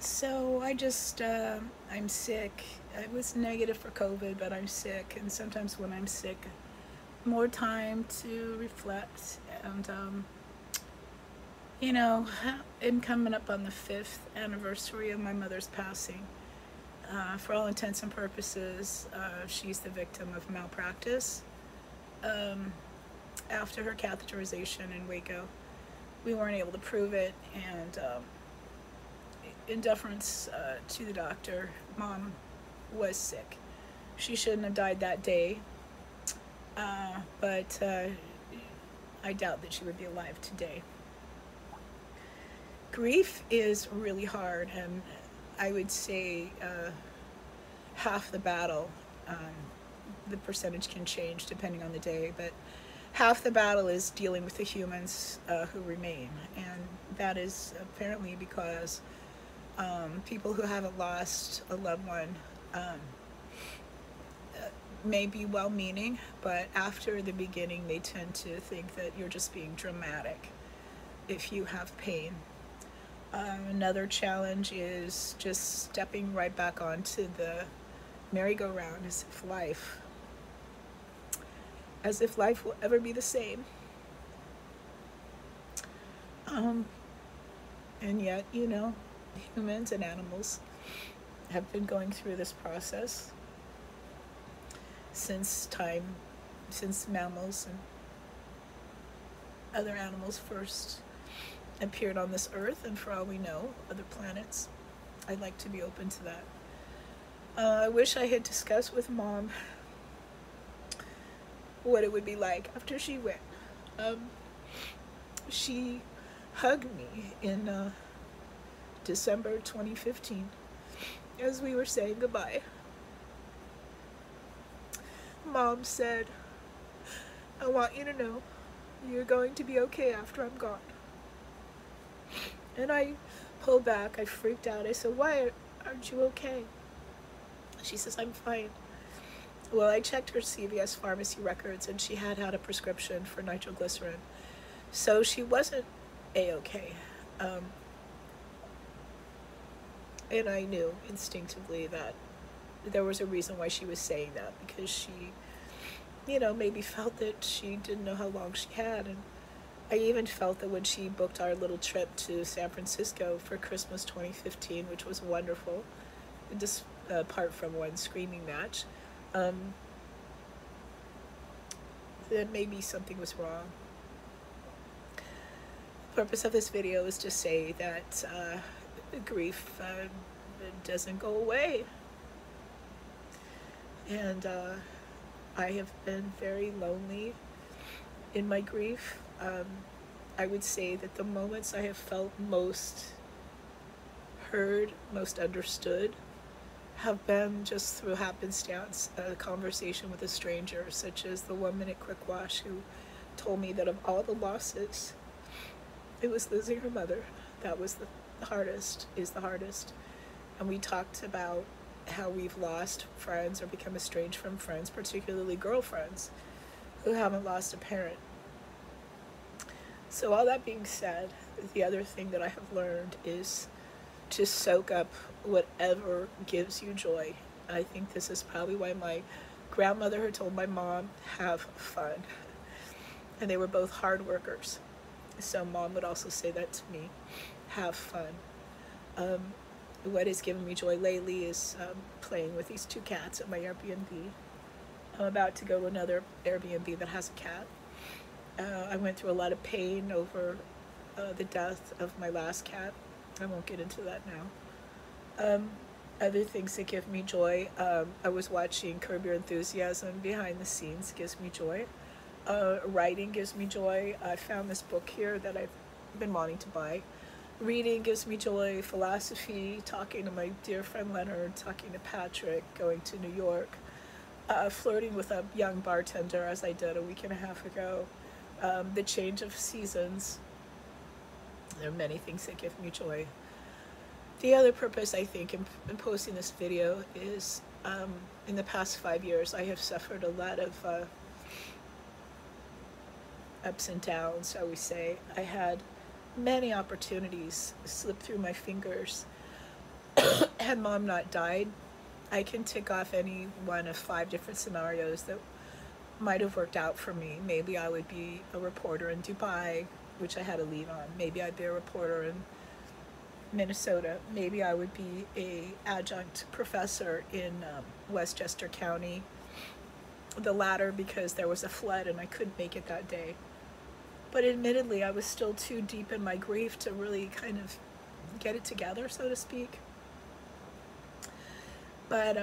So I'm sick. I was negative for COVID, but I'm sick. And sometimes when I'm sick, more time to reflect. And, you know, I'm coming up on the 5th anniversary of my mother's passing. For all intents and purposes, she's the victim of malpractice. Um, After her catheterization in Waco, we weren't able to prove it, and in deference to the doctor, Mom was sick. She shouldn't have died that day, but I doubt that she would be alive today. Grief is really hard, and I would say half the battle. The percentage can change depending on the day, but half the battle is dealing with the humans who remain, and that is apparently because people who haven't lost a loved one may be well-meaning, but after the beginning they tend to think that you're just being dramatic if you have pain. Another challenge is just stepping right back onto the merry-go-round as if life will ever be the same. And yet, humans and animals have been going through this process since mammals and other animals first appeared on this earth, and for all we know, other planets. I'd like to be open to that. I wish I had discussed with Mom what it would be like after she went. She hugged me in December 2015 as we were saying goodbye. Mom said, "I want you to know you're going to be okay after I'm gone." And I pulled back. I freaked out. I said, "Why aren't you okay?" She says, "I'm fine." Well, I checked her CVS pharmacy records, and she had a prescription for nitroglycerin. So she wasn't A-okay. And I knew instinctively that there was a reason why she was saying that, because she, maybe felt that she didn't know how long she had. And I even felt that when she booked our little trip to San Francisco for Christmas 2015, which was wonderful, just apart from one screaming match, that maybe something was wrong. The purpose of this video is to say that grief doesn't go away. And I have been very lonely in my grief. I would say that the moments I have felt most heard, most understood, have been just through happenstance, a conversation with a stranger, such as the 1-minute quick wash who told me that of all the losses, it was losing her mother that was the hardest. And we talked about how we've lost friends or become estranged from friends, particularly girlfriends who haven't lost a parent. So all that being said, the other thing that I have learned is to soak up whatever gives you joy. I think this is probably why my grandmother had told my mom, "Have fun." And they were both hard workers. So Mom would also say that to me, "Have fun." What has given me joy lately is playing with these 2 cats at my Airbnb. I'm about to go to another Airbnb that has a cat. I went through a lot of pain over the death of my last cat. I won't get into that now. Other things that give me joy, I was watching Curb Your Enthusiasm behind the scenes, gives me joy. Writing gives me joy. I found this book here that I've been wanting to buy. Reading gives me joy. Philosophy, talking to my dear friend Leonard, talking to Patrick, going to New York, flirting with a young bartender as I did a week and a half ago. The change of seasons. There are many things that give me joy. The other purpose, I think, in posting this video is in the past 5 years, I have suffered a lot of ups and downs, shall we say. I had many opportunities slip through my fingers had Mom not died, I can tick off any one of 5 different scenarios that might have worked out for me. Maybe I would be a reporter in Dubai, which I had to leave on. Maybe I'd be a reporter in Minnesota. Maybe I would be a adjunct professor in Westchester County. The latter because there was a flood and I couldn't make it that day. But admittedly, I was still too deep in my grief to really kind of get it together, so to speak. But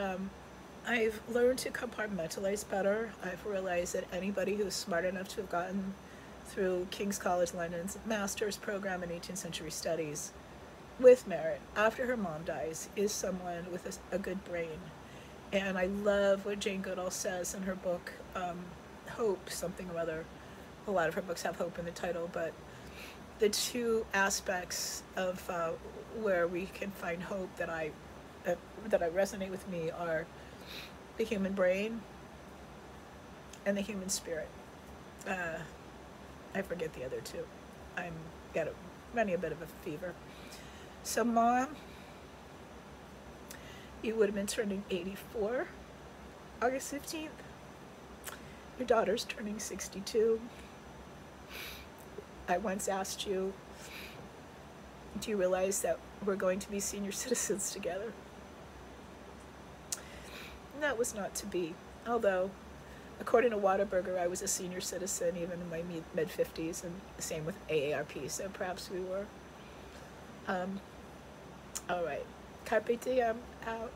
I've learned to compartmentalize better. I've realized that anybody who's smart enough to have gotten through King's College London's master's program in 18th century studies with merit after her mom dies is someone with a good brain. And I love what Jane Goodall says in her book, Hope, something or other. A lot of her books have hope in the title, but the 2 aspects of where we can find hope that I resonate with me are the human brain and the human spirit. I forget the other 2. I'm running a bit of a fever. So Mom, you would have been turning 84, August 15th. Your daughter's turning 62. I once asked you, do you realize that we're going to be senior citizens together? And that was not to be. Although, according to Whataburger, I was a senior citizen even in my mid-50s, and the same with AARP, so perhaps we were. All right. Carpe diem, out.